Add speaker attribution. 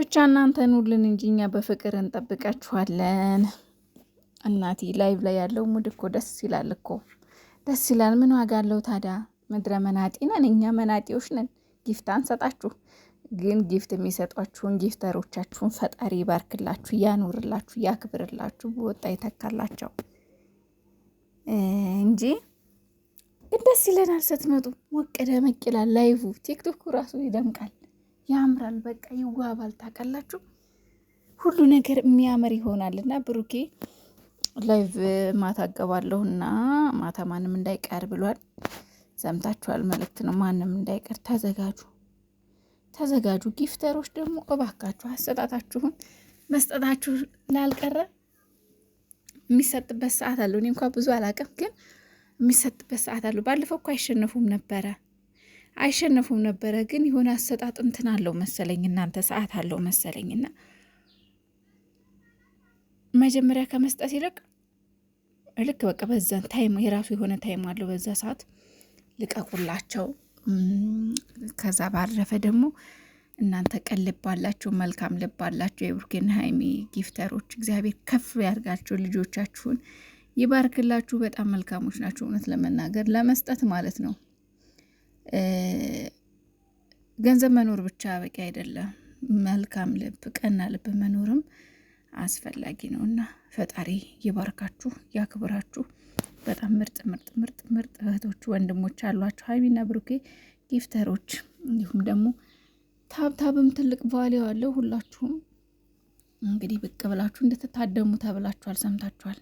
Speaker 1: ብቻ እናንተን ሁሉን እንጂ እኛ በፍቅር እንጠብቃችኋለን። እናቴ ላይቭ ላይ ያለው ሙድ እኮ ደስ ይላል እኮ ደስ ይላል። ምን ዋጋ አለው ታዲያ? ምድረ መናጢ ነን እኛ፣ መናጢዎች ነን። ጊፍት አንሰጣችሁ፣ ግን ጊፍት የሚሰጧችሁን ጊፍተሮቻችሁን ፈጣሪ ይባርክላችሁ፣ ያኑርላችሁ፣ ያክብርላችሁ፣ በወጣ ይተካላቸው እንጂ ግን ደስ ይለናል ስትመጡ። ሞቅ ደመቅ ይላል ላይቭ። ቲክቶክ ራሱ ይደምቃል፣ ያምራል፣ በቃ ይዋባል። ታውቃላችሁ ሁሉ ነገር የሚያምር ይሆናልና ብሩኬ ላይቭ ማታ አገባለሁና ማታ ማንም እንዳይቀር ብሏል። ሰምታችኋል? መልእክት ነው። ማንም እንዳይቀር ተዘጋጁ፣ ተዘጋጁ። ጊፍተሮች ደግሞ እባካችሁ አሰጣጣችሁን መስጠታችሁ ላልቀረ የሚሰጥበት ሰዓት አለው። እኔ እንኳ ብዙ አላውቅም፣ ግን የሚሰጥበት ሰዓት አለው። ባለፈው እኮ አይሸነፉም ነበረ፣ ግን የሆነ አሰጣጥ እንትን አለው መሰለኝ፣ እናንተ ሰዓት አለው መሰለኝና መጀመሪያ ከመስጠት ይልቅ ልክ በቃ በዛን ታይም የራሱ የሆነ ታይም አለው። በዛ ሰዓት ልቀቁላቸው። ከዛ ባረፈ ደግሞ እናንተ ቀን ልብ አላችሁ፣ መልካም ልብ አላችሁ የብሩኬና ሀይሚ ጊፍተሮች፣ እግዚአብሔር ከፍ ያርጋችሁ፣ ልጆቻችሁን ይባርክላችሁ። በጣም መልካሞች ናቸው እውነት ለመናገር ለመስጠት ማለት ነው። ገንዘብ መኖር ብቻ በቂ አይደለም። መልካም ልብ፣ ቀና ልብ መኖርም አስፈላጊ ነው እና ፈጣሪ ይባርካችሁ፣ ያክብራችሁ። በጣም ምርጥ ምርጥ ምርጥ ምርጥ እህቶች ወንድሞች አሏችሁ ሀይሚና ብሩኬ ጊፍተሮች። እንዲሁም ደግሞ ታብታብም ትልቅ ቫሊዩ አለው። ሁላችሁም እንግዲህ ብቅ ብላችሁ እንድትታደሙ ተብላችኋል፣ ሰምታችኋል።